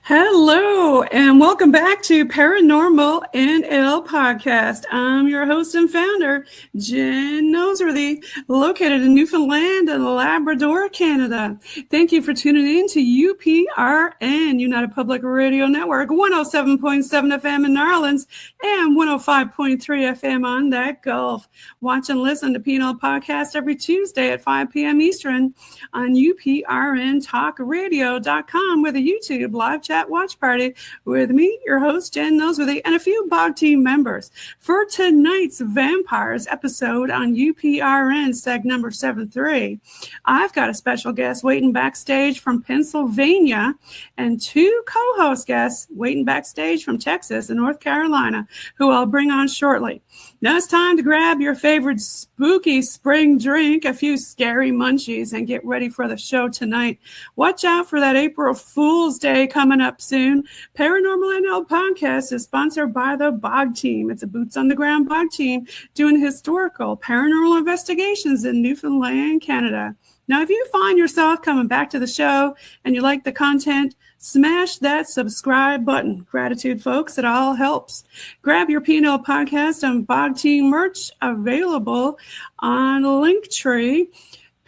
Hello, and welcome back to Paranormal NL Podcast. I'm your host and founder, Jen Noseworthy, located in Newfoundland and Labrador, Canada. Thank you for tuning in to UPRN, United Public Radio Network, 107.7 FM in New Orleans and 105.3 FM on that Gulf. Watch and listen to PNL Podcast every Tuesday at 5 p.m. Eastern on UPRNTalkRadio.com with a YouTube live chat watch party with me, your host, Jen Noseworthy, and a few BOG team members. For tonight's Vampires episode on UPRN seg number 73, I've got a special guest waiting backstage from Pennsylvania and two co-host guests waiting backstage from Texas and North Carolina, who I'll bring on shortly. Now it's time to grab your favorite spooky spring drink, a few scary munchies, and get ready for the show tonight. Watch out for that April Fool's Day coming up soon. Paranormal NL Podcast is sponsored by the BOG team. It's a boots on the ground BOG team doing historical paranormal investigations in Newfoundland, Canada. Now, if you find yourself coming back to the show and you like the content, smash that subscribe button. Gratitude, folks. It all helps. Grab your PNL Podcast and BOG team merch available on Linktree.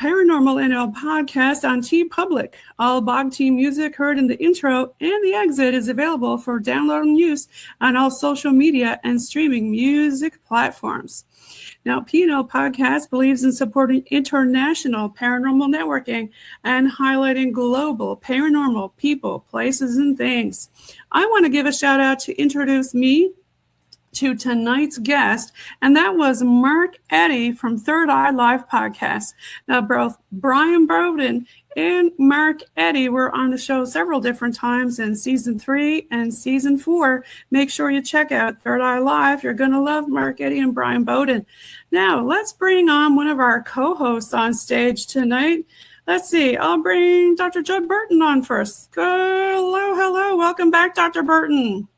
Paranormal NL Podcast on TeePublic. All BOG team music heard in the intro and the exit is available for download and use on all social media and streaming music platforms. Now, PNL Podcast believes in supporting international paranormal networking and highlighting global paranormal people, places, and things. I want to give a shout out to introduce me to tonight's guest, and that was Mark Eddy from Third Eye Live Podcast. Now, both Brian Bowden and Mark Eddy were on the show several different times in season 3 and season 4. Make sure you check out Third Eye Live. You're going to love Mark Eddy and Brian Bowden. Now, let's bring on one of our co-hosts on stage tonight. Let's see. I'll bring Dr. Judd Burton on first. Hello. Welcome back, Dr. Burton.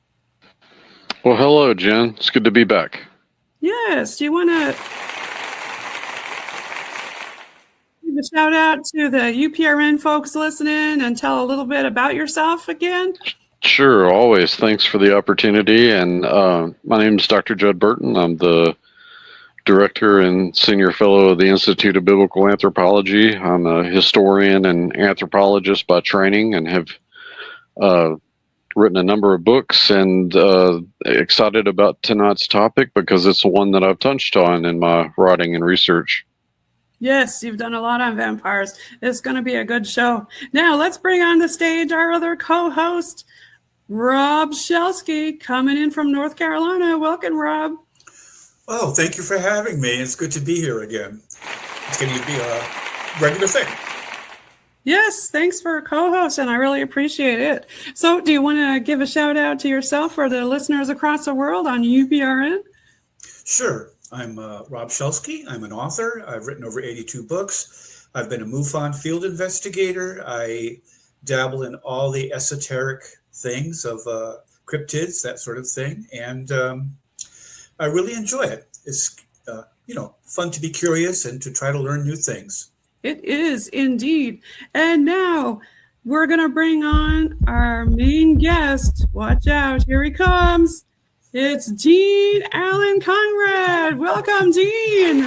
Well, hello, Jen. It's good to be back. Yes. Do you want to give a shout out to the UPRN folks listening and tell a little bit about yourself again? Sure, always. Thanks for the opportunity. And my name is Dr. Judd Burton. I'm the Director and Senior Fellow of the Institute of Biblical Anthropology. I'm a historian and anthropologist by training and have written a number of books, and excited about tonight's topic because it's one that I've touched on in my writing and research. Yes, you've done a lot on vampires. It's going to be a good show. Now, let's bring on the stage our other co-host, Rob Shelsky, coming in from North Carolina. Welcome, Rob. Oh, thank you for having me. It's good to be here again. It's going to be a regular thing. Yes, thanks for co-hosting. I really appreciate it. So do you want to give a shout out to yourself or the listeners across the world on UPRN? Sure. I'm Rob Shelsky. I'm an author. I've written over 82 books. I've been a MUFON field investigator. I dabble in all the esoteric things of cryptids, that sort of thing. And I really enjoy it. It's, fun to be curious and to try to learn new things. It is indeed. And now we're going to bring on our main guest. Watch out. Here he comes. It's Gene Allen Conrad. Welcome, Gene.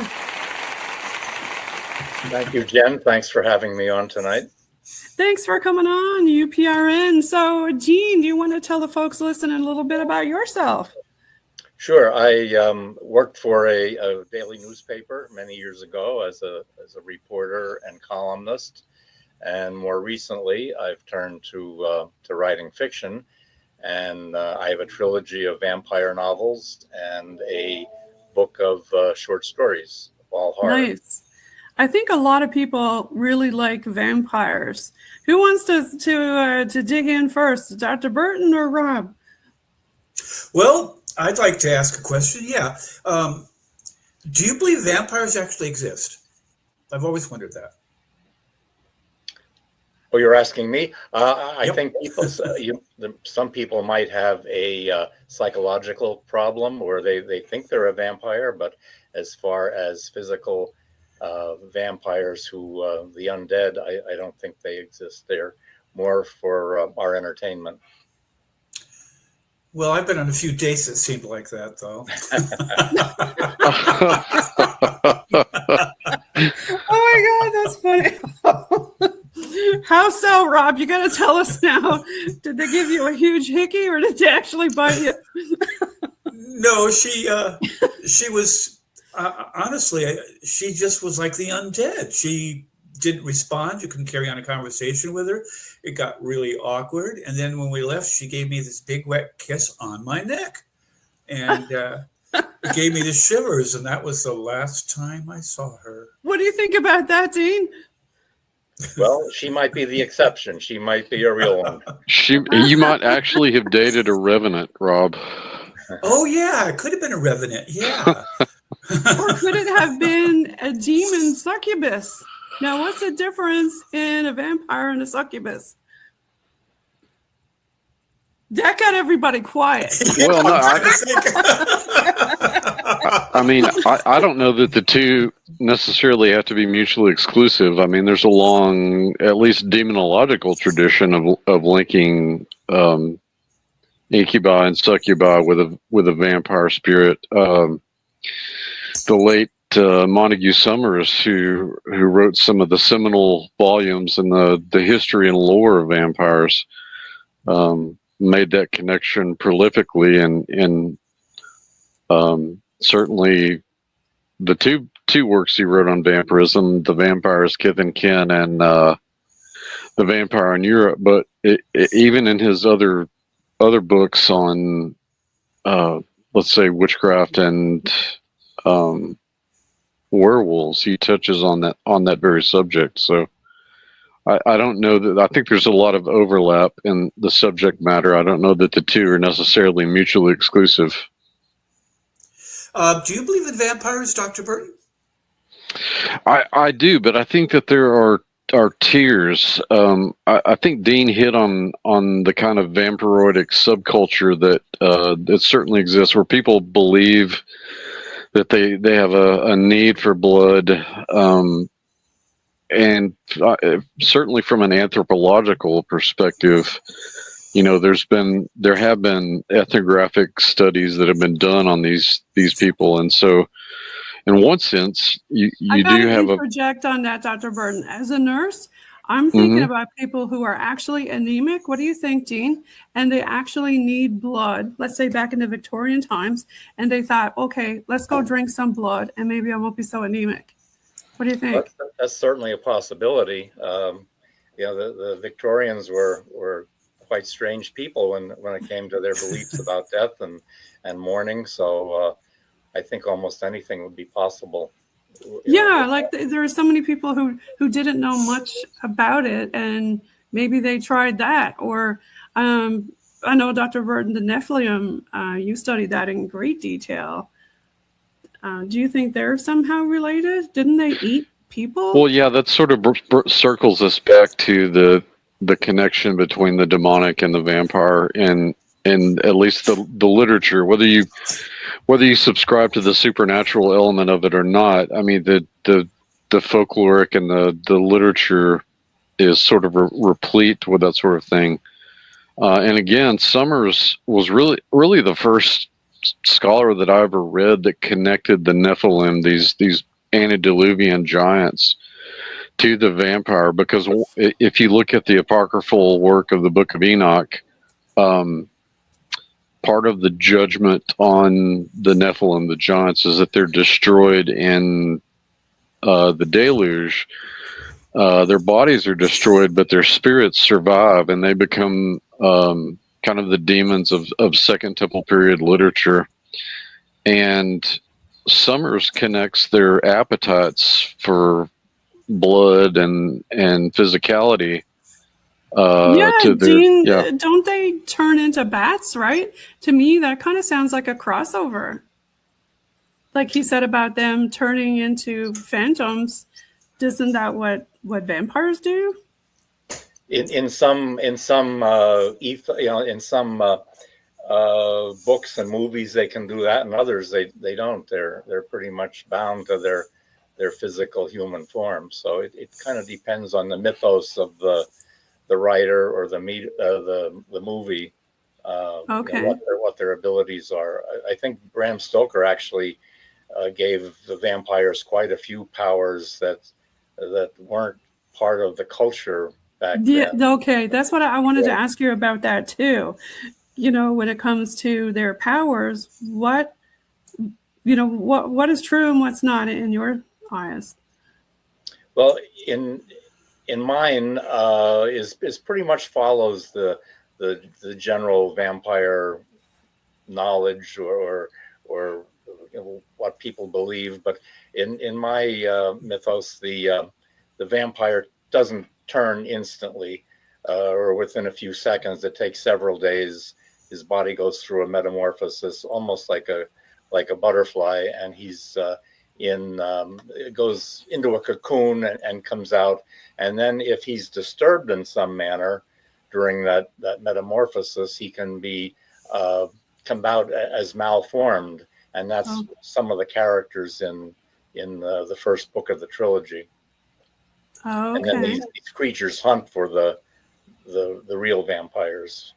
Thank you, Jen. Thanks for having me on tonight. Thanks for coming on, UPRN. So, Gene, do you want to tell the folks listening a little bit about yourself? Sure. I worked for a daily newspaper many years ago as a reporter and columnist. And more recently, I've turned to writing fiction. And I have a trilogy of vampire novels and a book of short stories, all horror. Nice. I think a lot of people really like vampires. Who wants to dig in first, Dr. Burton or Rob? Well, I'd like to ask a question. Yeah. Do you believe vampires actually exist? I've always wondered that. Oh, you're asking me? I Yep. think some people might have a psychological problem where they think they're a vampire, but as far as physical vampires who the undead, I don't think they exist. They're more for our entertainment. Well, I've been on a few dates that seemed like that, though. Oh my God, that's funny. How so, Rob? You got to tell us now. Did they give you a huge hickey or did they actually bite you? No, she was, honestly, she just was like the undead. She didn't respond. You couldn't carry on a conversation with her. It got really awkward. And then when we left, she gave me this big wet kiss on my neck. And it gave me the shivers. And that was the last time I saw her. What do you think about that, Dean? Well, she might be the exception. She might be a real one. You might actually have dated a revenant, Rob. Oh, yeah. It could have been a revenant. Yeah. Or could it have been a demon succubus? Now, what's the difference in a vampire and a succubus? That got everybody quiet. Well, no, I mean, I don't know that the two necessarily have to be mutually exclusive. I mean, there's a long, at least demonological tradition of linking incubi and succubi with a vampire spirit. The late Montague Summers, who wrote some of the seminal volumes in the history and lore of vampires, made that connection prolifically, and certainly the two works he wrote on vampirism, The Vampires Kith and Kin and The Vampire in Europe, but even in his other books on let's say witchcraft and werewolves, he touches on that very subject. So I don't know that. I think there's a lot of overlap in the subject matter. I don't know that the two are necessarily mutually exclusive. Do you believe in vampires, Dr. Burton? I do, but I think that there are tiers. I think Dean hit on the kind of vampiroidic subculture that certainly exists, where people believe that they have a need for blood, and certainly from an anthropological perspective, there have been ethnographic studies that have been done on these people, and so in one sense, you do have project on that, Dr. Burton. As a nurse, I'm thinking about people who are actually anemic. What do you think, Dean? And they actually need blood, let's say back in the Victorian times, and they thought, okay, let's go drink some blood and maybe I won't be so anemic. What do you think? That's certainly a possibility. The Victorians were quite strange people when it came to their beliefs about death and mourning. So I think almost anything would be possible. Yeah, like there are so many people who didn't know much about it, and maybe they tried that. Or I know, Dr. Burton, the Nephilim, you studied that in great detail. Do you think they're somehow related? Didn't they eat people? Well, yeah, that sort of circles us back to the connection between the demonic and the vampire, and at least the literature, whether you subscribe to the supernatural element of it or not. I mean, the folkloric and the literature is sort of replete with that sort of thing. And again, Summers was really the first scholar that I ever read that connected the Nephilim, these antediluvian giants, to the vampire. Because if you look at the apocryphal work of the Book of Enoch, part of the judgment on the Nephilim, the giants, is that they're destroyed in the deluge. Their bodies are destroyed, but their spirits survive, and they become kind of the demons of Second Temple period literature. And Summers connects their appetites for blood and physicality to their, Dean, don't they turn into bats, right? To me, that kind of sounds like a crossover. Like he said about them turning into phantoms. Isn't that what vampires do? In some books and movies they can do that, and others they don't. They're pretty much bound to their physical human form. So it kind of depends on the mythos of the writer or the movie. What their abilities are. I think Bram Stoker actually gave the vampires quite a few powers that weren't part of the culture back then. Okay, that's what I wanted to ask you about that too. When it comes to their powers, what is true and what's not in your eyes? Well, in mine is pretty much follows the general vampire knowledge or what people believe, but in my mythos, the vampire doesn't turn instantly or within a few seconds. It takes several days. His body goes through a metamorphosis, almost like a butterfly, and he's goes into a cocoon and comes out. And then if he's disturbed in some manner during that metamorphosis, he can be come out as malformed. And that's some of the characters in the first book of the trilogy. Oh, okay. And then these creatures hunt for the real vampires.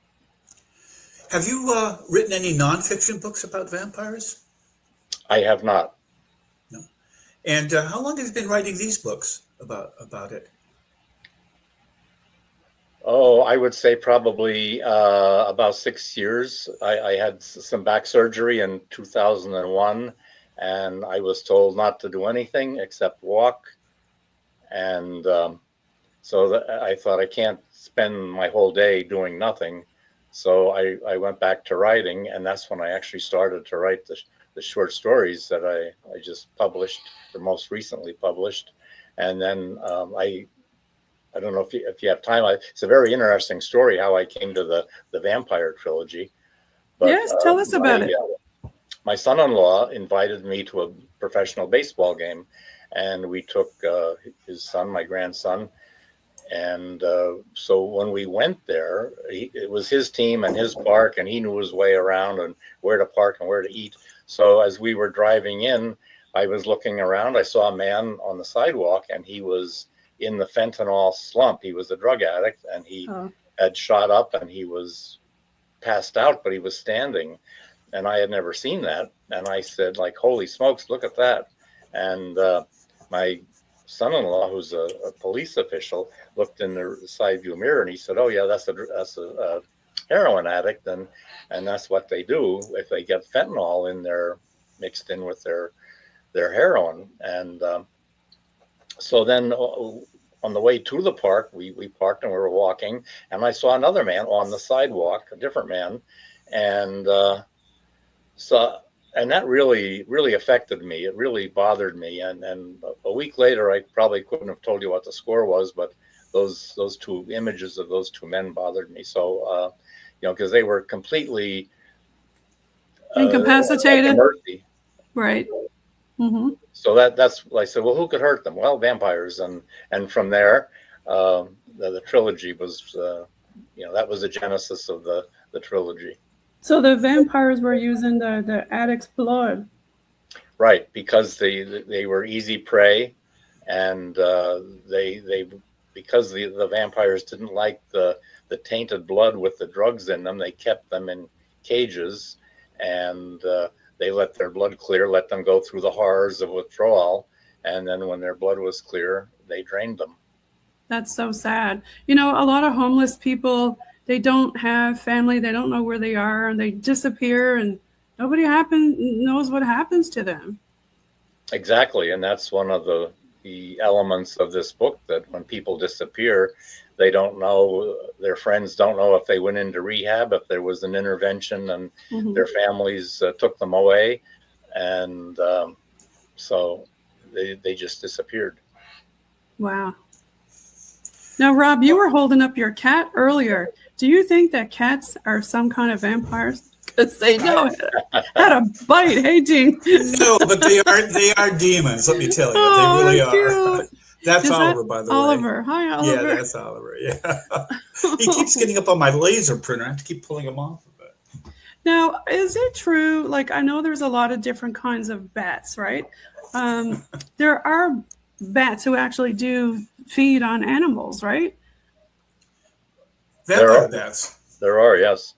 Have you written any nonfiction books about vampires? I have not. No. And how long have you been writing these books about it? Oh, I would say probably about 6 years. I had some back surgery in 2001, and I was told not to do anything except walk. And so I thought, I can't spend my whole day doing nothing. So I went back to writing, and that's when I actually started to write the short stories that I just published, or most recently published. And then I don't know if you have time. It's a very interesting story how I came to the vampire trilogy. But, yes, tell us about it. My son-in-law invited me to a professional baseball game, and we took his son, my grandson. And so when we went there, it was his team and his park, and he knew his way around and where to park and where to eat. So as we were driving in, I was looking around. I saw a man on the sidewalk, and he was in the fentanyl slump. He was a drug addict, and he had shot up, and he was passed out, but he was standing. And I had never seen that. And I said, like, holy smokes, look at that. And my son-in-law, who's a police official, looked in the side view mirror and he said, "Oh yeah, that's a heroin addict, and that's what they do if they get fentanyl in there mixed in with their heroin." And so then on the way to the park, we parked and we were walking, and I saw another man on the sidewalk, a different man, and and that really affected me. It really bothered me. And a week later, I probably couldn't have told you what the score was, but those two images of those two men bothered me. So, because they were completely incapacitated. Right. Mm-hmm. So that's I said, well, who could hurt them? Well, vampires. And from there, the trilogy was, that was the genesis of the trilogy. So the vampires were using the addict's blood. Right, because they were easy prey, and because the vampires didn't like the tainted blood with the drugs in them, they kept them in cages, and they let their blood clear, let them go through the horrors of withdrawal, and then when their blood was clear, they drained them. That's so sad. A lot of homeless people, they don't have family, they don't know where they are, and they disappear, and nobody knows what happens to them. Exactly, and that's one of the elements of this book, that when people disappear, they don't know, their friends don't know if they went into rehab, if there was an intervention, and their families took them away, and so they just disappeared. Wow. Now, Rob, you were holding up your cat earlier. Do you think that cats are some kind of vampires? Because they know had a bite, hey, Gene? No, but they are demons, let me tell you. They really are. That's Oliver, by the way. Oliver. Hi, Oliver. Yeah, that's Oliver, yeah. He keeps getting up on my laser printer. I have to keep pulling him off of it. Now, is it true, I know there's a lot of different kinds of bats, right? There are bats who actually do feed on animals, right? Vampire bats. There are, yes.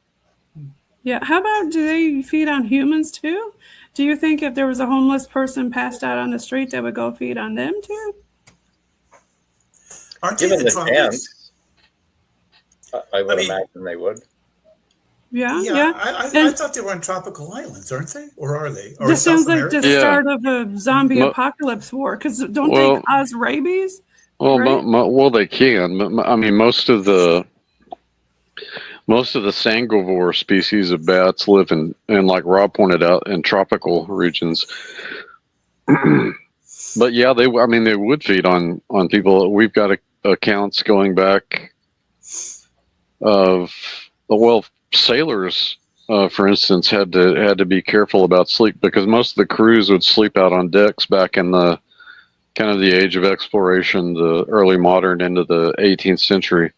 Yeah. How about, do they feed on humans too? Do you think if there was a homeless person passed out on the street, they would go feed on them too? Aren't they the tropics? I would imagine they would. Yeah. I thought they were on tropical islands, aren't they? Or are they? Or this sounds like the start of a zombie apocalypse war, because don't they cause rabies? Well, right? They can. But, I mean, most of the sanguivore species of bats live in, like Rob pointed out, in tropical regions. But yeah, they would feed on people. We've got accounts going back of, sailors, for instance, had to be careful about sleep, because most of the crews would sleep out on decks back in the kind of the age of exploration, the early modern into the 18th century.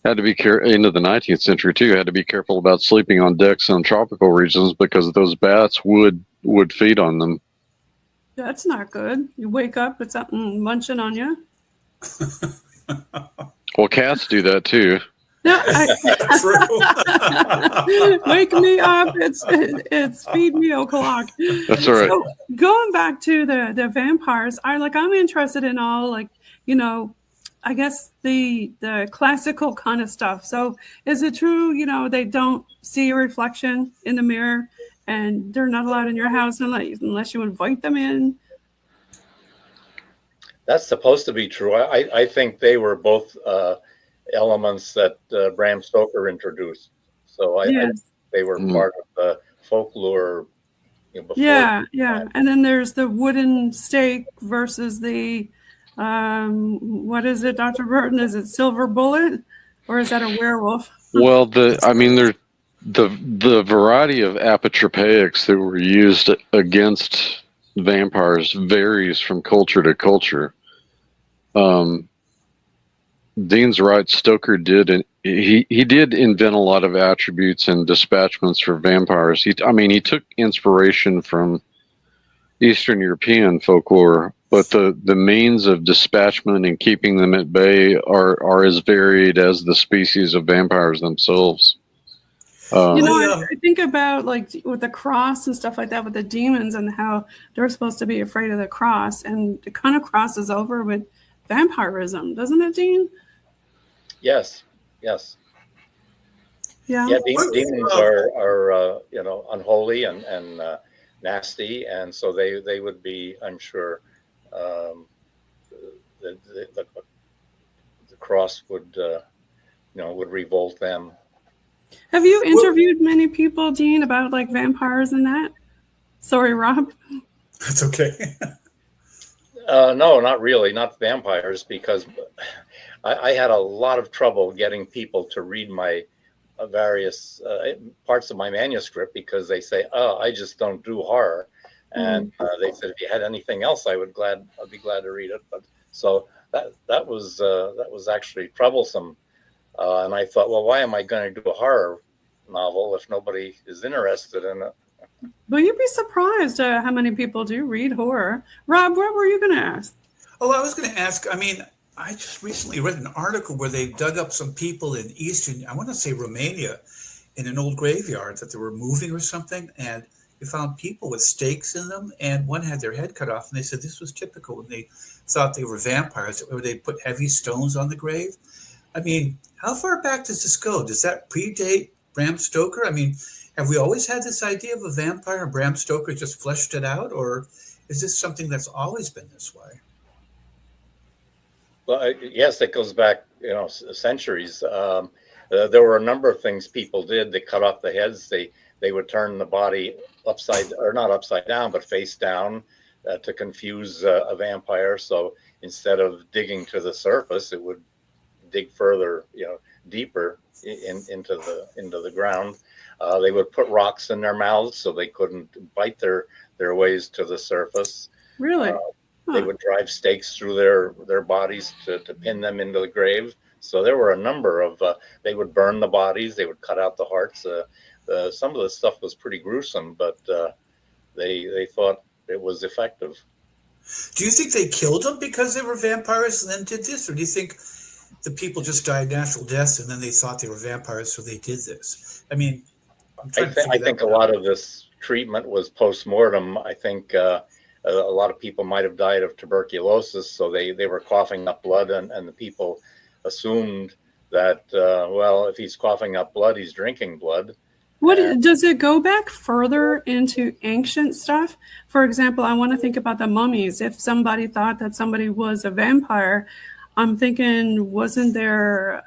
Had to be into the 19th century too. Had to be careful about sleeping on decks in tropical regions, because those bats would feed on them. That's not good. You wake up with something munching on you. Well, cats do that too. No, True. Wake me up. It's feed me o'clock. That's all right. So going back to the vampires, I'm interested in all, I guess the classical kind of stuff. So is it true, they don't see a reflection in the mirror, and they're not allowed in your house unless you invite them in? That's supposed to be true. I think they were both elements that Bram Stoker introduced. So I think they were part of the folklore. Before. Yeah. And then there's the wooden stake versus the, what is it, Dr. Burton? Is it silver bullet, or is that a werewolf? Well, the variety of apotropaics that were used against vampires varies from culture to culture. Dean's right. Stoker did, and he did invent a lot of attributes and dispatchments for vampires. He took inspiration from Eastern European folklore, but the means of dispatchment and keeping them at bay are as varied as the species of vampires themselves. I think about like with the cross and stuff like that with the demons and how they're supposed to be afraid of the cross, and it kind of crosses over with vampirism, doesn't it, Dean? Yes. Yeah. Yeah, demons are unholy and nasty, and so they would be, I'm sure, the cross would revolt them. Have you interviewed many people, Dean, about like vampires and that? Sorry, Rob. That's okay. No, not really, not vampires, because I had a lot of trouble getting people to read my various parts of my manuscript, because they say, "Oh, I just don't do horror," and they said, "If you had anything else, I'd be glad to read it." But so that was actually troublesome, and I thought, well, why am I going to do a horror novel if nobody is interested in it? Well, you'd be surprised how many people do read horror. Rob, what were you going to ask? Oh, I was going to ask, I just recently read an article where they dug up some people in eastern, I want to say Romania, in an old graveyard that they were moving or something, and they found people with stakes in them, and one had their head cut off, and they said this was typical when they thought they were vampires, or they put heavy stones on the grave. How far back does this go? Does that predate Bram Stoker? Have we always had this idea of a vampire and Bram Stoker just fleshed it out, or is this something that's always been this way? Well, yes, it goes back, centuries. There were a number of things people did. They cut off the heads. They would turn the body not upside down, but face down to confuse a vampire. So instead of digging to the surface, it would dig further, deeper into the ground. They would put rocks in their mouths so they couldn't bite their ways to the surface. Really? They would drive stakes through their bodies to pin them into the grave. So there were a number of, they would burn the bodies, they would cut out the hearts. Some of the stuff was pretty gruesome, but they thought it was effective. Do you think they killed them because they were vampires and then did this? Or do you think the people just died natural deaths and then they thought they were vampires, so they did this? I think a lot of this treatment was post-mortem. I think a lot of people might have died of tuberculosis, so they were coughing up blood, and the people assumed that, if he's coughing up blood, he's drinking blood. Does it go back further into ancient stuff? For example, I want to think about the mummies. If somebody thought that somebody was a vampire, I'm thinking, wasn't there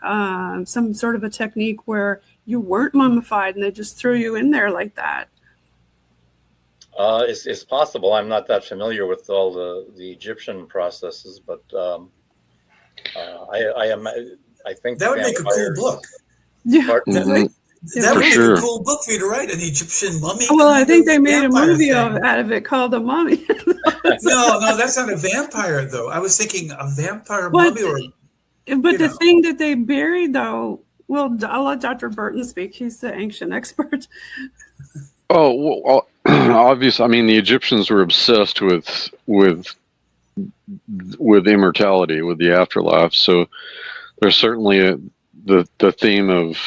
some sort of a technique where you weren't mummified and they just threw you in there like that? It's possible. I'm not that familiar with all the Egyptian processes, but I think that would make a cool book. Yeah. That would make a cool book for you to write, an Egyptian mummy. Well, I think they made a movie out of it called The Mummy. No, that's not a vampire, though. I was thinking a vampire mummy. But the thing that they buried, though, well, I'll let Dr. Burton speak. He's the ancient expert. Oh, well, obviously, the Egyptians were obsessed with immortality, with the afterlife. So there's certainly the theme of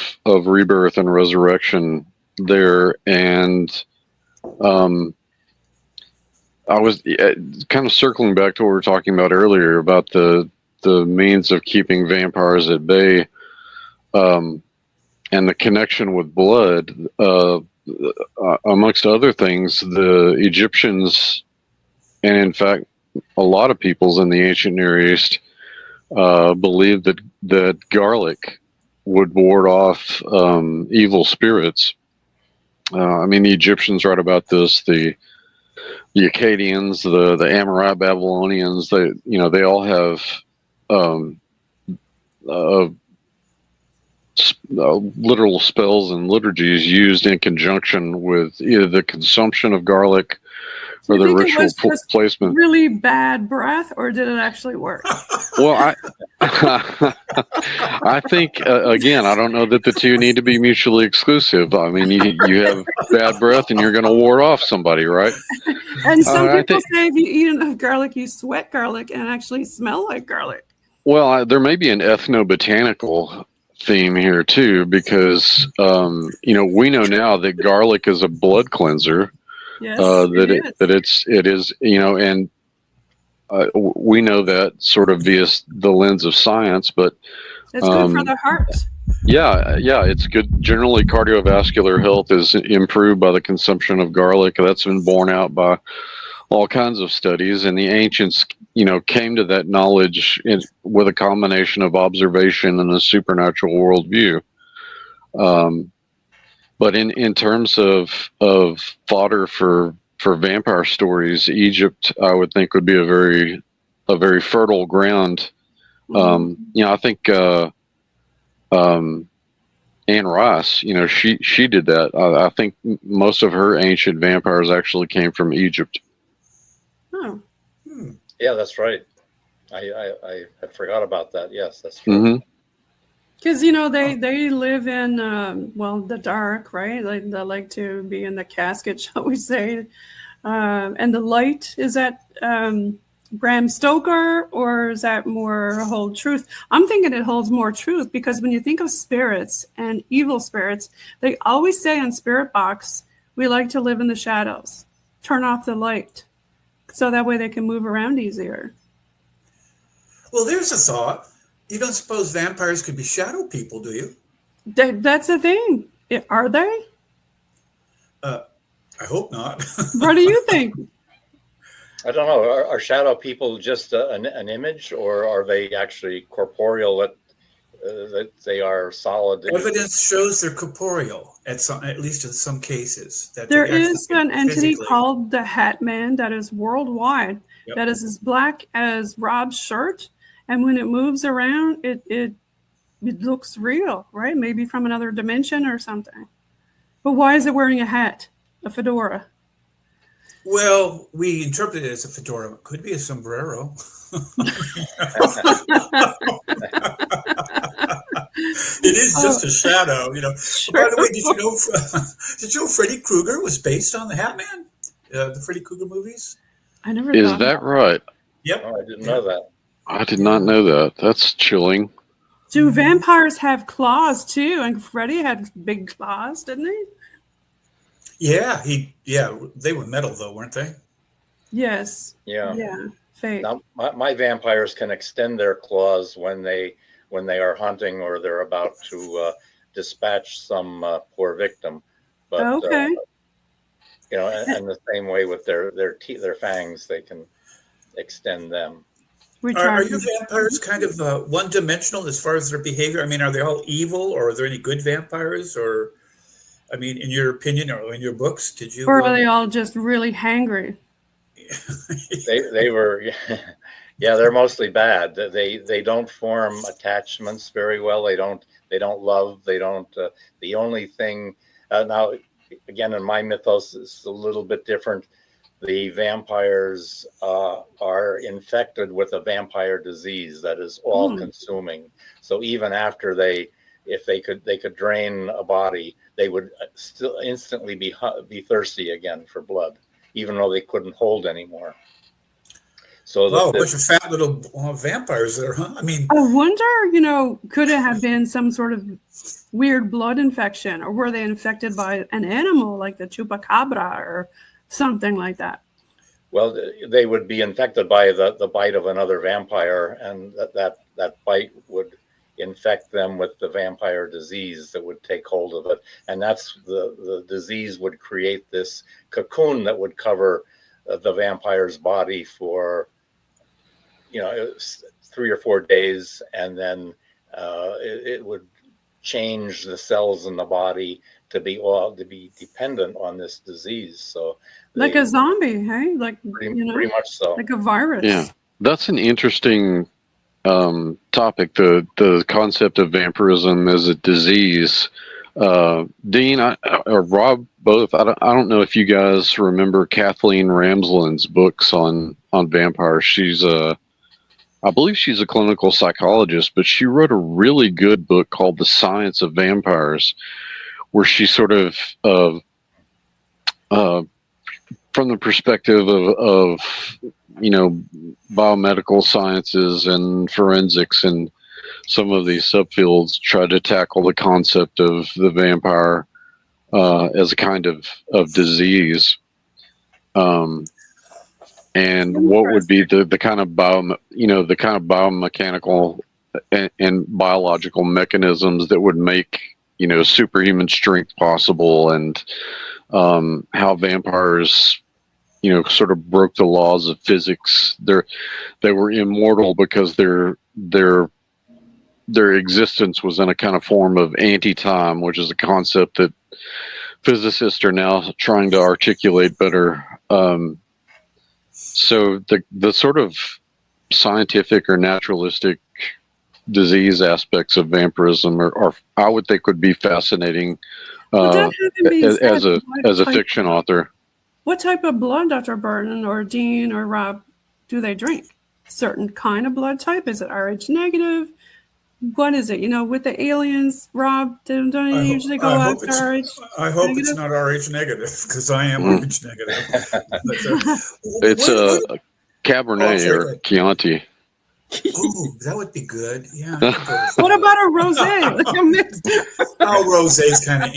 rebirth and resurrection there. And I was kind of circling back to what we were talking about earlier about the means of keeping vampires at bay, and the connection with blood. Amongst other things, the Egyptians, and in fact, a lot of peoples in the ancient Near East, believed that garlic would ward off evil spirits. The Egyptians write about this. The Akkadians, the Amorite Babylonians, they all have literal spells and liturgies used in conjunction with either the consumption of garlic or the ritual placement. Really bad breath, or did it actually work? Well, I think again, I don't know that the two need to be mutually exclusive. You have bad breath, and you're going to ward off somebody, right? And some people say if you eat enough garlic, you sweat garlic and actually smell like garlic. Well, there may be an ethnobotanical theme here too, because we know now that garlic is a blood cleanser. Yes, it is, and we know that sort of via the lens of science, but it's good for the heart. Yeah, it's good. Generally, cardiovascular health is improved by the consumption of garlic. That's been borne out by all kinds of studies, and the ancients, came to that knowledge with a combination of observation and a supernatural worldview. But in terms of fodder for vampire stories, Egypt, I would think, would be a very fertile ground. I think Anne Rice, she did that. I think most of her ancient vampires actually came from Egypt. Oh. Yeah, that's right. I forgot about that. Yes, that's true. Mm-hmm. Because they live in the dark, right? Like they like to be in the casket, shall we say? And the light, is that Bram Stoker, or is that more hold truth? I'm thinking it holds more truth, because when you think of spirits and evil spirits, they always say on Spirit Box, we like to live in the shadows. Turn off the light, so that way they can move around easier. Well, there's a thought. You don't suppose vampires could be shadow people, do you? That's the thing. Are they? I hope not. What do you think? I don't know. Are shadow people just an image, or are they actually corporeal? That they are solid? Evidence shows they're corporeal, at least in some cases. That there is an entity physically called the Hat Man that is worldwide. Yep. That is as black as Rob's shirt, and when it moves around, it looks real, right? Maybe from another dimension or something. But why is it wearing a hat, a fedora? Well, we interpret it as a fedora. It could be a sombrero. It is just a shadow, Sure. By the way, did you know Freddy Krueger was based on the Hat Man? The Freddy Krueger movies? I never. Is that right? Yep. Oh, I didn't know that. I did not know that. That's chilling. Do vampires have claws too? And Freddy had big claws, didn't he? Yeah, they were metal though, weren't they? Yes. Yeah. Yeah. Fake. Now, my vampires can extend their claws when they are hunting or they're about to dispatch some poor victim. But okay. And the same way with their teeth, their fangs, they can extend them. Are your vampires kind of one-dimensional as far as their behavior? I mean, are they all evil, or are there any good vampires? Or, I mean, in your opinion, or in your books, did you? Or are they all just really hangry? They were, yeah, they're mostly bad. They don't form attachments very well. They don't love. They don't. The only thing now, again, in my mythos, it's a little bit different. The vampires are infected with a vampire disease that is all-consuming. So even after if they could drain a body, they would still instantly be thirsty again for blood, even though they couldn't hold anymore. So a bunch of fat little vampires there, huh? I mean, I wonder, could it have been some sort of weird blood infection, or were they infected by an animal like the chupacabra or something like that? Well, they would be infected by the bite of another vampire, and that bite would infect them with the vampire disease that would take hold of it. And that's the disease would create this cocoon that would cover the vampire's body for 3 or 4 days, and then it would change the cells in the body to be dependent on this disease. So like a zombie, hey? Pretty much so. Like a virus. Yeah, that's an interesting topic. The concept of vampirism as a disease. Dean or Rob, both. I don't know if you guys remember Kathleen Ramsland's books on vampires. I believe she's a clinical psychologist, but she wrote a really good book called The Science of Vampires, where she sort of, from the perspective of biomedical sciences and forensics and some of these subfields try to tackle the concept of the vampire as a kind of disease. And what would be the kind of biomechanical and biological mechanisms that would make, superhuman strength possible, and how vampires, sort of broke the laws of physics. They were immortal because their existence was in a kind of form of anti-time, which is a concept that physicists are now trying to articulate better. So the sort of scientific or naturalistic disease aspects of vampirism are I would think would be fascinating as a fiction author. What type of blood, Dr. Burton or Dean or Rob, do they drink? Certain kind of blood type? Is it Rh negative? What is it? With the aliens, Rob, don't you usually go after Rh? I hope it's not Rh negative, because I am Rh negative. It's a Cabernet or Chianti. Ooh, that would be good. Yeah. What about a rosé? Rosé's kind of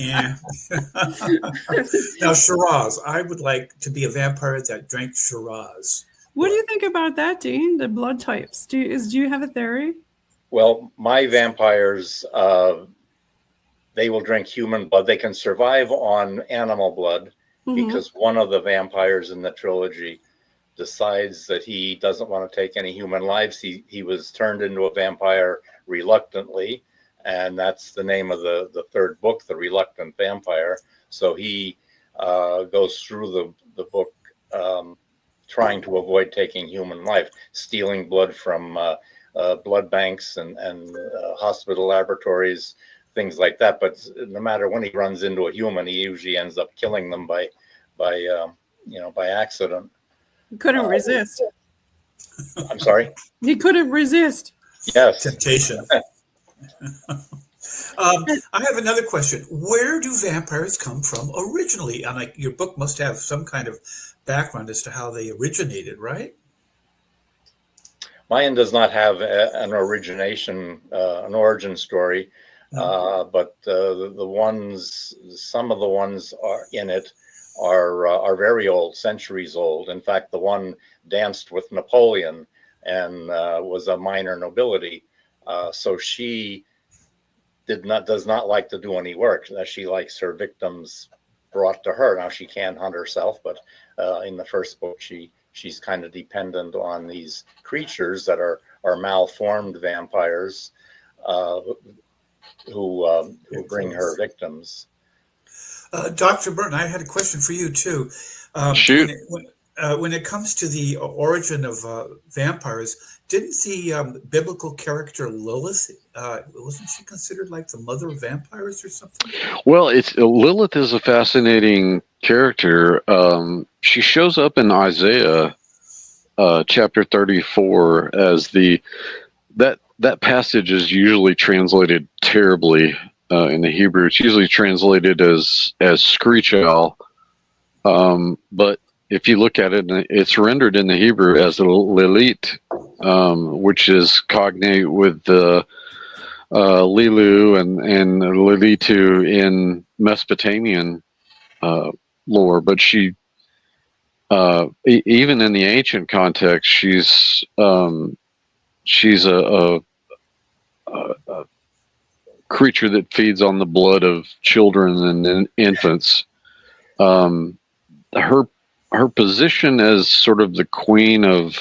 Now, Shiraz. I would like to be a vampire that drank Shiraz. What do you think about that, Dean? The blood types. Do you have a theory? Well, my vampires, they will drink human blood. They can survive on animal blood because one of the vampires in the trilogy decides that he doesn't want to take any human lives. He was turned into a vampire reluctantly, and that's the name of the third book, The Reluctant Vampire. So he goes through the book trying to avoid taking human life, stealing blood from blood banks and hospital laboratories, things like that. But no matter when he runs into a human, he usually ends up killing them by accident. He couldn't resist. I'm sorry? He couldn't resist. Yes. Temptation. I have another question. Where do vampires come from originally? And your book must have some kind of background as to how they originated, right? Mine does not have an origin story, but some of the ones are in it are very old, centuries old. In fact, the one danced with Napoleon and was a minor nobility, so she does not like to do any work. She likes her victims brought to her. Now she can hunt herself, but in the first book she's kind of dependent on these creatures that are malformed vampires who bring her victims. Dr. Burton, I had a question for you too. Shoot. When it comes to the origin of vampires, didn't the biblical character Lilith, wasn't she considered like the mother of vampires or something? Well, Lilith is a fascinating character. She shows up in Isaiah chapter 34 as that passage is usually translated terribly in the Hebrew. It's usually translated as screech owl, but if you look at it, it's rendered in the Hebrew as Lilith, which is cognate with the Lilu and Lilitu in Mesopotamian lore. But she, even in the ancient context, she's a creature that feeds on the blood of children and infants. Her position as sort of the queen of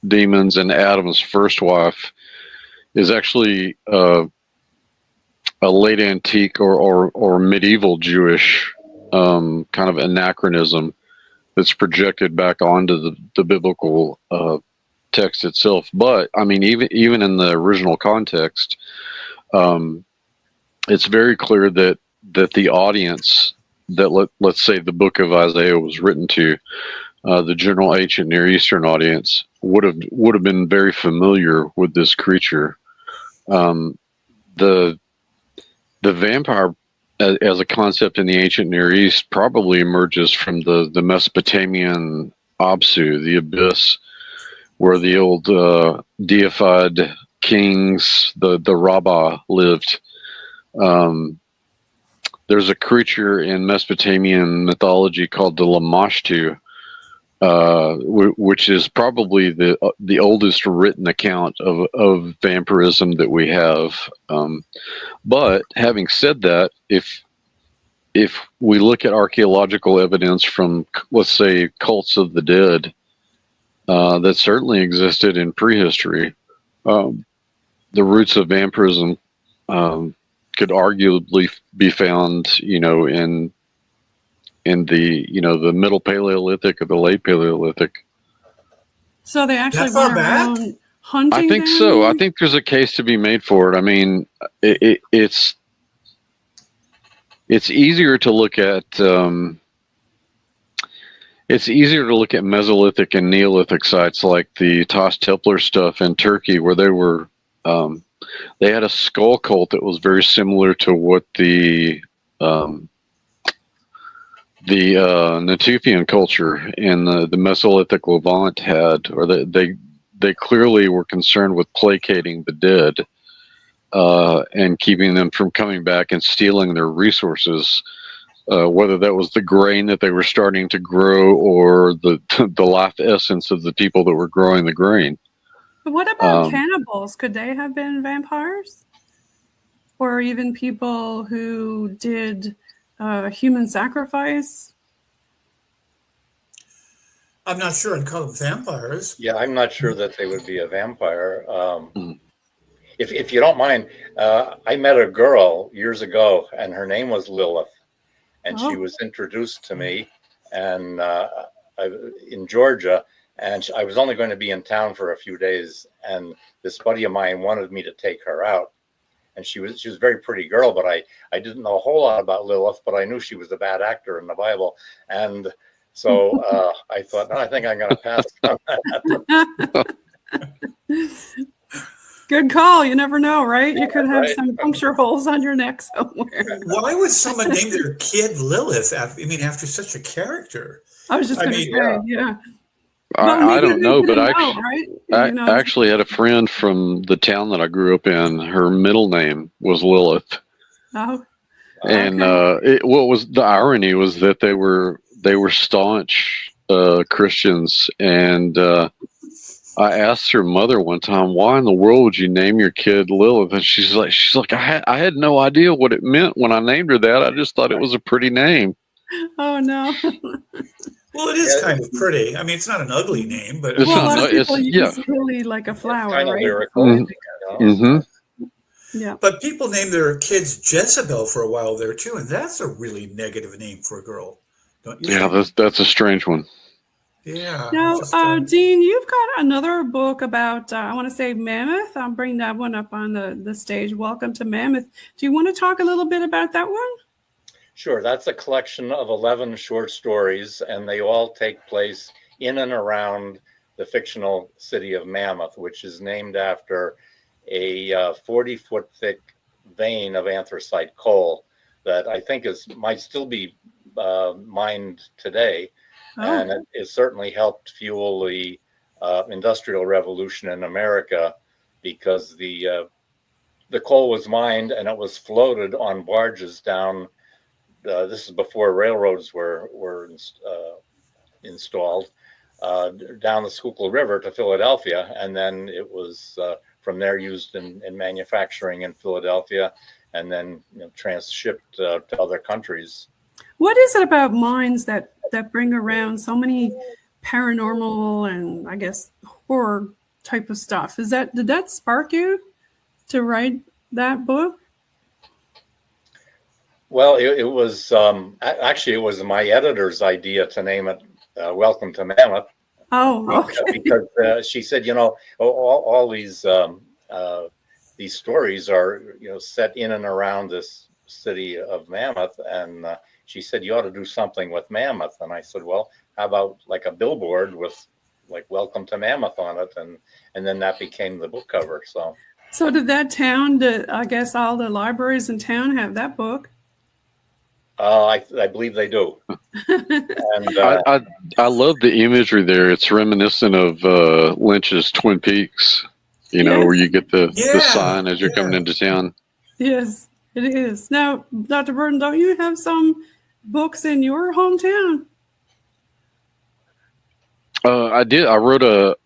demons and Adam's first wife is actually a late antique or medieval Jewish kind of anachronism that's projected back onto the biblical text itself. But I mean, even in the original context, it's very clear that the audience that let's say the book of Isaiah was written to, the general ancient Near Eastern audience would have been very familiar with this creature. The vampire as a concept in the ancient Near East probably emerges from the Mesopotamian Absu, the abyss, where the old deified kings, the Rabbah, lived. There's a creature in Mesopotamian mythology called the Lamashtu, which is probably the oldest written account of vampirism that we have. But having said that, if we look at archaeological evidence from, let's say, cults of the dead, that certainly existed in prehistory, the roots of vampirism could arguably be found, in the the Middle Paleolithic or the Late Paleolithic. So they actually That far went back? around hunting. I think them? so. I think there's a case to be made for it. I mean, it's easier to look at. It's easier to look at Mesolithic and Neolithic sites like the Tas Templar stuff in Turkey, where they were. They had a skull cult that was very similar to what the Natufian culture in the Mesolithic Levant had, or they clearly were concerned with placating the dead and keeping them from coming back and stealing their resources, whether that was the grain that they were starting to grow or the life essence of the people that were growing the grain. But what about cannibals? Could they have been vampires? Or even people who did human sacrifice? I'm not sure I'd call them vampires. Yeah, I'm not sure that they would be a vampire. If you don't mind, I met a girl years ago, and her name was Lilith, and she was introduced to me, and in Georgia, and I was only going to be in town for a few days, and this buddy of mine wanted me to take her out, and she was a very pretty girl, but I didn't know a whole lot about Lilith, but I knew she was a bad actor in the Bible, and so I thought, no, I think I'm going to pass on that. Good call. You never know, right? You could have Right. some puncture holes on your neck somewhere. Why would someone name their kid Lilith? After such a character? I was just going to say, yeah. I don't know, but I right? actually had a friend from the town that I grew up in. Her middle name was Lilith. Oh. And Okay. what was the irony was that they were staunch Christians, and I asked her mother one time, "Why in the world would you name your kid Lilith?" And she's like, I had no idea what it meant when I named her that. I just thought it was a pretty name. Oh no. Well, it is kind of pretty. I mean, it's not an ugly name, but It's Well, a not- lot of people yeah. use really like a flower, Kind of right? lyrical. Mm-hmm. Yeah. But people named their kids Jezebel for a while there too, and that's a really negative name for a girl, don't you? Yeah, think? that's a strange one. Yeah. Now, just, Dean, you've got another book about, I want to say Mammoth. I'll bring that one up on the stage. Welcome to Mammoth. Do you want to talk a little bit about that one? Sure, that's a collection of 11 short stories, and they all take place in and around the fictional city of Mammoth, which is named after a 40-foot thick vein of anthracite coal that I think might still be mined today. Oh. And it certainly helped fuel the Industrial Revolution in America, because the coal was mined and it was floated on barges down. This is before railroads were installed, down the Schuylkill River to Philadelphia, and then it was from there used in manufacturing in Philadelphia, and then transshipped to other countries. What is it about mines that bring around so many paranormal and I guess horror type of stuff? Did that spark you to write that book? Well, it was actually it was my editor's idea to name it "Welcome to Mammoth." Oh, okay. Because she said, all these stories are set in and around this city of Mammoth, and she said you ought to do something with Mammoth. And I said, well, how about like a billboard with like "Welcome to Mammoth" on it, and then that became the book cover. So did that town? I guess all the libraries in town have that book. I believe they do. And I love the imagery there. It's reminiscent of Lynch's Twin Peaks. You know, Yes. where you get the Yeah, sign as you're coming yeah. into town. Yes, it is. Now, Dr. Burton, don't you have some books in your hometown? I did. I wrote a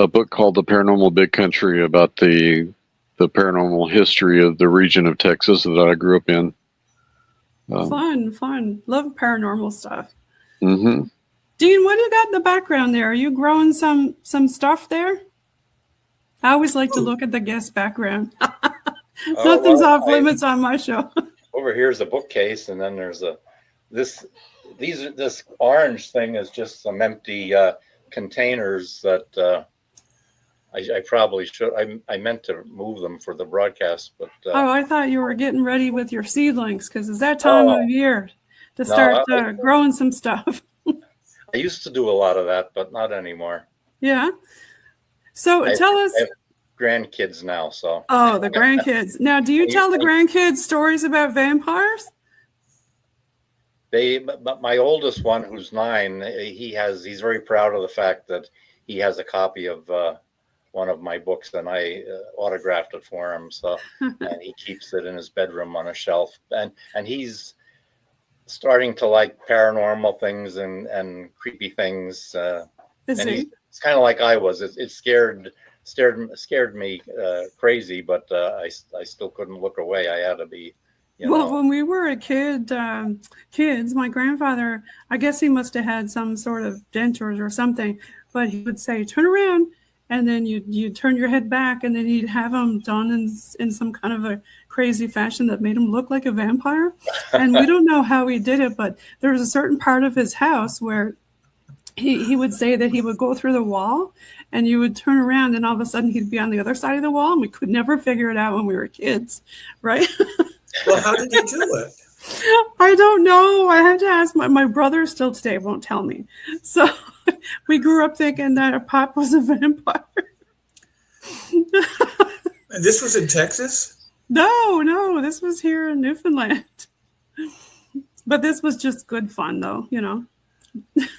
book called The Paranormal Big Country about the paranormal history of the region of Texas that I grew up in. Fun. Love paranormal stuff. Mm-hmm. Dean, what do you got in the background there? Are you growing some stuff there? I always like to look at the guest background. Nothing's off limits on my show. Over here is a bookcase, and then there's this orange thing is just some empty containers that I probably should. I meant to move them for the broadcast, but I thought you were getting ready with your seedlings because it's that time of year to start growing some stuff. I used to do a lot of that, but not anymore. Yeah. So tell us. I have grandkids now, so. Oh, the grandkids. Now, do you tell the grandkids stories about vampires? But my oldest one, who's 9, he's very proud of the fact that he has a copy of one of my books, and I autographed it for him. So, and he keeps it in his bedroom on a shelf, and he's starting to like paranormal things and creepy things. It's kind of like I was. It scared me crazy, but I still couldn't look away. I had to be. When we were a kids, my grandfather, I guess he must have had some sort of dentures or something, but he would say, turn around, and then you'd turn your head back, and then he'd have them done in some kind of a crazy fashion that made him look like a vampire. And we don't know how he did it, but there was a certain part of his house where he would say that he would go through the wall, and you would turn around, and all of a sudden he'd be on the other side of the wall, and we could never figure it out when we were kids, right? Well, how did he do it? I don't know. I have to ask my brother still today won't tell me. So we grew up thinking that a Pop was a vampire. And this was in Texas? No, this was here in Newfoundland. But this was just good fun, though,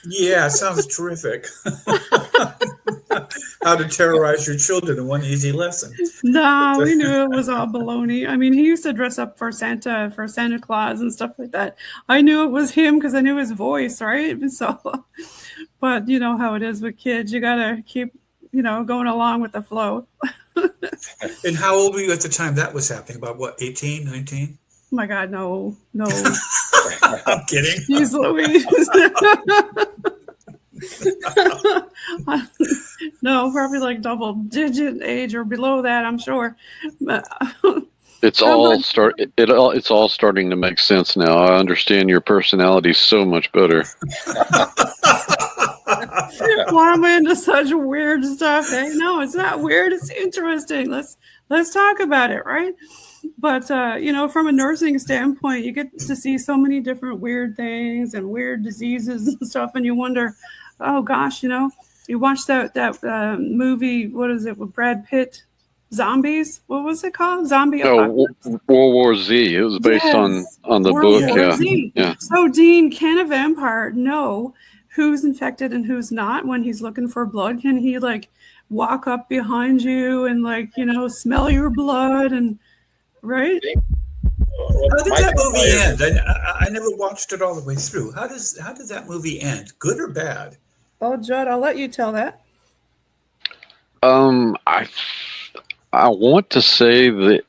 Yeah, sounds terrific. How to terrorize your children in one easy lesson. No, we knew it was all baloney. I mean, he used to dress up for Santa Claus and stuff like that. I knew it was him because I knew his voice, right? So, but you know how it is with kids. You got to keep, going along with the flow. And how old were you at the time that was happening? About what, 18, 19? Oh my God, no. I'm kidding. Jeez Louise. No, probably like double digit age or below that, I'm sure. It's all starting to make sense now. I understand your personality so much better. Why am I into such weird stuff? Hey, no, it's not weird. It's interesting. Let's talk about it, right? But from a nursing standpoint, you get to see so many different weird things and weird diseases and stuff, and you wonder, oh gosh, you watch that movie. What is it with Brad Pitt? Zombies? What was it called? Zombie Apocalypse. World War Z. It was based on the World book. War Z. Yeah. So, Dean, can a vampire know who's infected and who's not when he's looking for blood? Can he walk up behind you and smell your blood and right? How did that movie end? I never watched it all the way through. How did that movie end? Good or bad? Oh, Judd, I'll let you tell that. I want to say that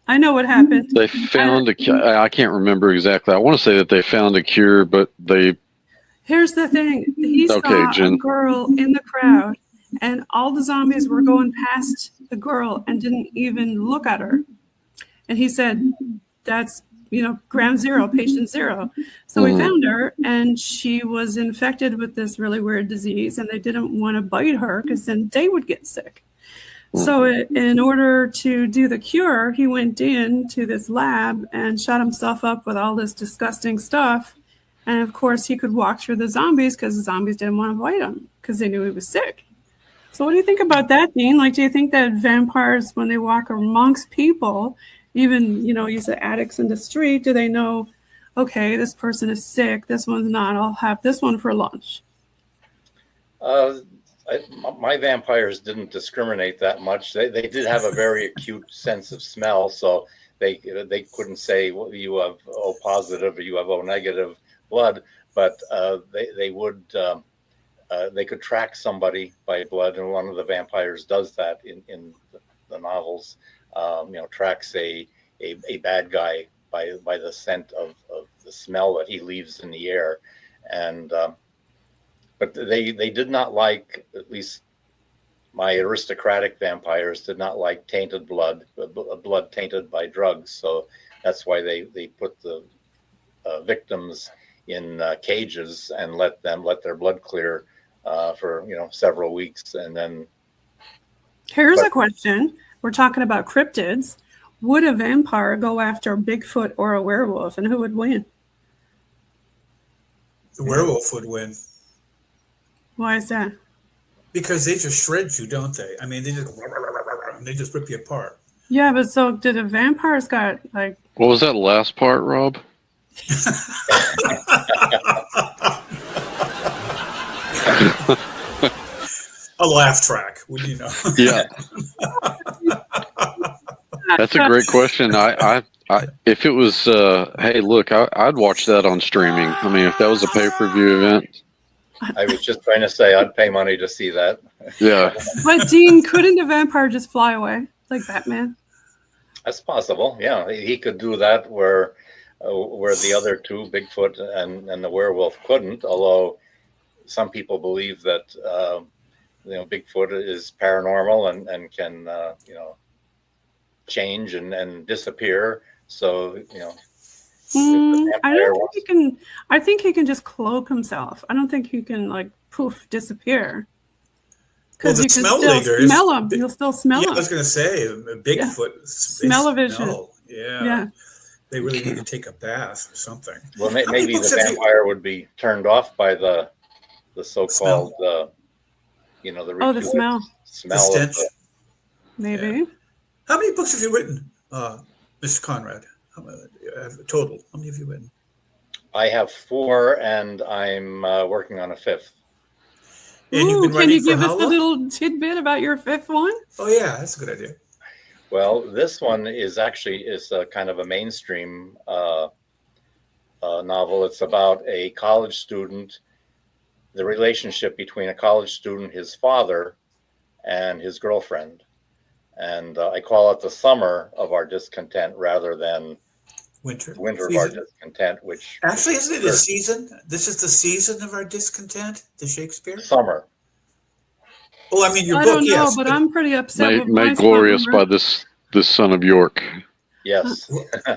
I know what happened. They found I can't remember exactly. I want to say that they found a cure, but Here's the thing. He saw a girl in the crowd, and all the zombies were going past the girl and didn't even look at her. And he said, that's, ground zero, patient zero. So we found her, and she was infected with this really weird disease, and they didn't want to bite her because then they would get sick. So in order to do the cure, he went into this lab and shot himself up with all this disgusting stuff. And of course, he could walk through the zombies because the zombies didn't want to bite him because they knew he was sick. So what do you think about that, Dean? Do you think that vampires, when they walk amongst people, even, you said addicts in the street, do they know, okay, this person is sick, this one's not, I'll have this one for lunch? My vampires didn't discriminate that much. They did have a very acute sense of smell, so they couldn't say, well, you have O positive or you have O negative blood, but they would they could track somebody by blood, and one of the vampires does that in the novels. Tracks a bad guy by the scent of the smell that he leaves in the air, and but they did not like, at least my aristocratic vampires did not like tainted blood tainted by drugs. So that's why they put the victims in cages and let their blood clear for several weeks, and then. Here's a question. We're talking about cryptids. Would a vampire go after a Bigfoot or a werewolf, and who would win? The werewolf would win. Why is that? Because they just shred you, don't they? I mean, they just rip you apart. Yeah, but so did the vampires got like... What was that last part, Rob? A laugh track, wouldn't you know? Yeah. That's a great question. I if it was, hey, look, I'd watch that on streaming. I mean, if that was a pay-per-view event. I was just trying to say I'd pay money to see that. Yeah. But Dean, couldn't a vampire just fly away like Batman? That's possible. Yeah, he could do that where the other two, Bigfoot and the werewolf, couldn't. Although some people believe that Bigfoot is paranormal and can change and disappear. So I don't think he can. I think he can just cloak himself. I don't think he can like poof disappear. Because you can still smell him. You'll still smell him. I was going to say Bigfoot. Yeah. Smell-o-vision. Yeah. They really need to take a bath or something. Well, maybe the vampire would be turned off by the so-called the smell. The stench. Maybe. Yeah. How many books have you written, Mr. Conrad? Total. How many have you written? I have 4, and I'm working on a 5th. And you've been can you for give how us long? a little tidbit about your 5th one? Oh yeah, that's a good idea. Well, this one is actually a kind of a mainstream novel. It's about a college student, the relationship between a college student, his father, and his girlfriend. And I call it the summer of our discontent rather than winter of our discontent, which actually isn't it a season? This is the season of our discontent, the Shakespeare? Summer. Oh, I mean, your I book, don't know, yes. but I'm pretty upset. Made glorious by this son of York. Yes.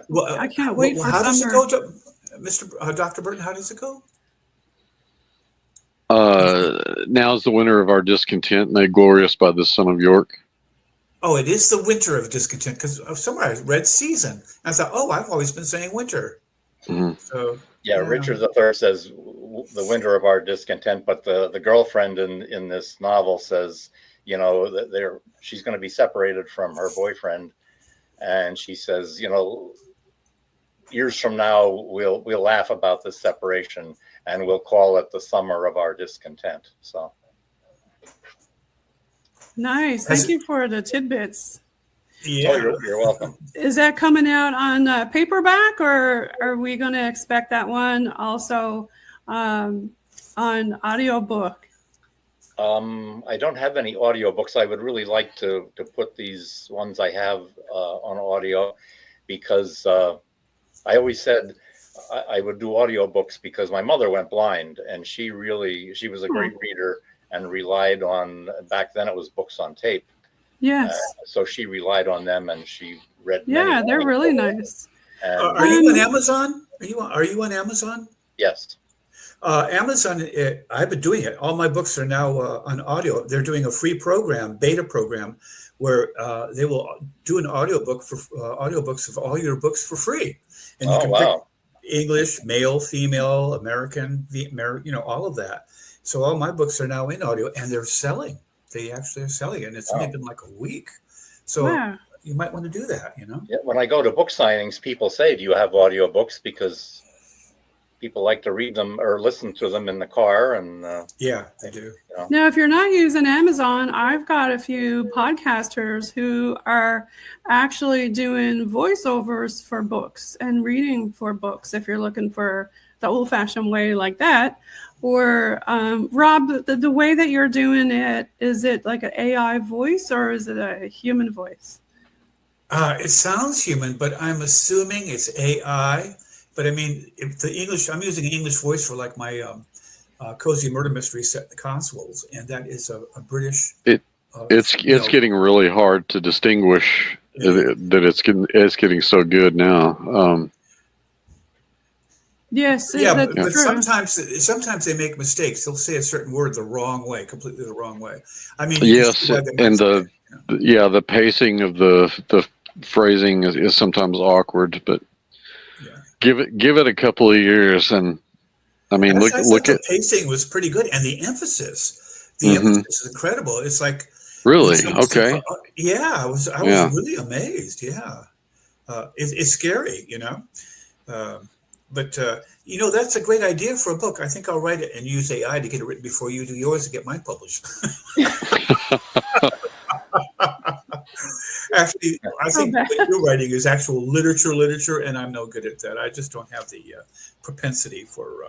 Well, I can't wait for how summer. does it go, Dr. Burton? How does it go? Now's the winter of our discontent, made glorious by the son of York. Oh, it is the winter of discontent, because somewhere I read season. I thought, I've always been saying winter. Mm-hmm. So Richard III says the winter of our discontent, but the girlfriend in this novel says, that she's going to be separated from her boyfriend, and she says, years from now we'll laugh about this separation and we'll call it the summer of our discontent. So. Nice. Thank you for the tidbits. Yeah. Oh, you're welcome. Is that coming out on paperback, or are we going to expect that one also on audiobook? I don't have any audiobooks. I would really like to put these ones I have on audio, because I always said I would do audiobooks because my mother went blind, and she was a great reader and relied on, back then it was books on tape. Yes. So she relied on them, and she read. Yeah, they're really nice. Are you on Amazon? Are you on Amazon? Yes. Amazon, I've been doing it. All my books are now on audio. They're doing a free beta program, where they will do an audiobook for audiobooks of all your books for free. And you can pick English, male, female, American, all of that. So all my books are now in audio, and they're selling. They actually are selling it, and it's only been like a week. So you might want to do that, Yeah, when I go to book signings, people say, do you have audiobooks? Because people like to read them or listen to them in the car. And yeah, they do. You know. Now, if you're not using Amazon, I've got a few podcasters who are actually doing voiceovers for books and reading for books. If you're looking for the old-fashioned way like that, or Rob, the way that you're doing it, is it like an AI voice or is it a human voice? It sounds human, but I'm assuming it's AI. But I mean, if the English, I'm using an English voice for like my cozy murder mystery set, The Constables, and that is a British. It's getting really hard to distinguish that it's getting so good now. Yes, yeah, but sometimes they make mistakes. They'll say a certain word the wrong way, completely the wrong way. I mean, yes, and the pacing of the phrasing is sometimes awkward, but give it a couple of years, and I mean, look at the pacing was pretty good, and the emphasis is incredible. It's like really okay. I was really amazed. Yeah, it's scary, you know. But that's a great idea for a book. I think I'll write it and use AI to get it written before you do yours to get mine published. Actually, I think what you're writing is actual literature, and I'm no good at that. I just don't have the propensity for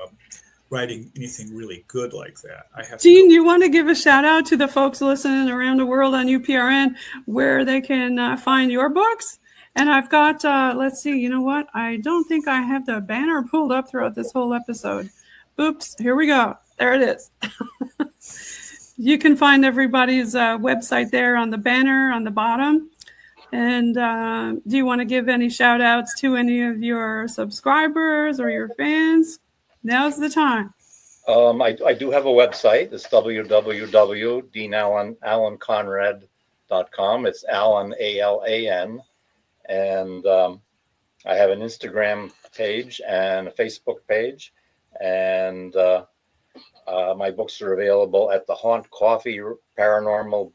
writing anything really good like that. Gene, you want to give a shout out to the folks listening around the world on UPRN where they can find your books? And I've got, let's see, you know what? I don't think I have the banner pulled up throughout this whole episode. Oops, here we go. There it is. You can find everybody's website there on the banner on the bottom. And do you want to give any shout outs to any of your subscribers or your fans? Now's the time. I do have a website. It's www.deanalanconrad.com. It's Alan, A-L-A-N. And I have an Instagram page and a Facebook page. And my books are available at the Haunt Coffee Paranormal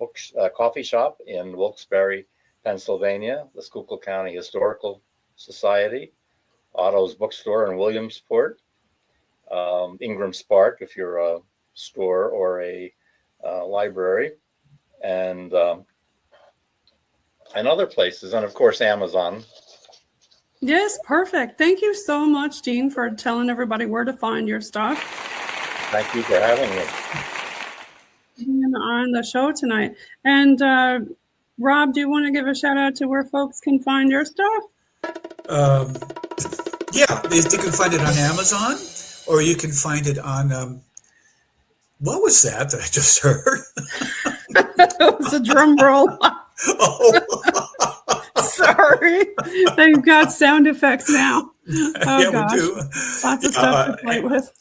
Coffee Shop in Wilkes-Barre, Pennsylvania, the Schuylkill County Historical Society, Otto's Bookstore in Williamsport, Ingram's Park if you're a store or a library, and other places, and of course Amazon. Yes, perfect. Thank you so much, Gene, for telling everybody where to find your stuff. Thank you for having me on the show tonight. And Rob, do you want to give a shout out to where folks can find your stuff? Yeah, you can find it on Amazon, or you can find it on what was that I just heard? It was a drum roll. Oh. Sorry. They've got sound effects now. Oh, yeah, gosh. we do. Lots of stuff to play with.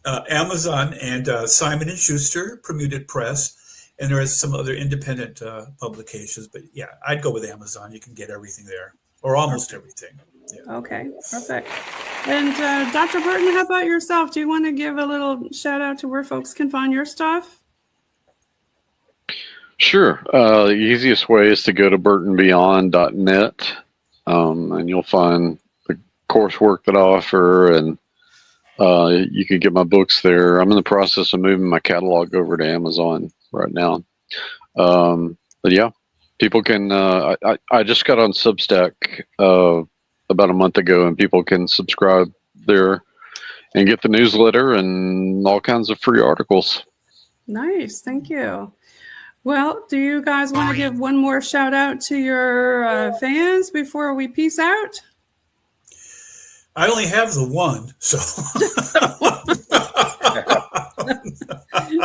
Amazon and Simon & Schuster, Permuted Press, and there is some other independent publications. But yeah, I'd go with Amazon. You can get everything there, or almost everything. Yeah. Okay, perfect. And Dr. Burton, how about yourself? Do you want to give a little shout out to where folks can find your stuff? Sure. The easiest way is to go to burtonbeyond.net, and you'll find the coursework that I offer, and you can get my books there. I'm in the process of moving my catalog over to Amazon right now. But yeah, people can, I just got on Substack about a month ago, and people can subscribe there and get the newsletter and all kinds of free articles. Nice. Thank you. Well, do you guys want to give one more shout out to your fans before we peace out? I only have the one, so.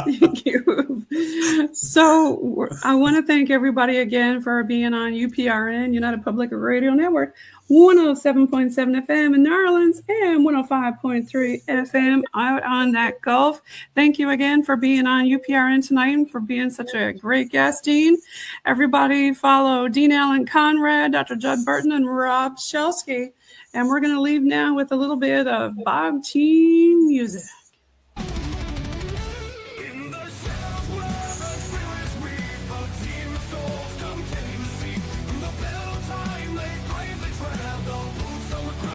Thank you. So I want to thank everybody again for being on UPRN, United Public Radio Network, 107.7 FM in New Orleans and 105.3 FM out on that Gulf. Thank you again for being on UPRN tonight and for being such a great guest, Dean. Everybody follow Dean Allen Conrad, Dr. Judd Burton, and Rob Shelsky. And we're going to leave now with a little bit of Bob Team music.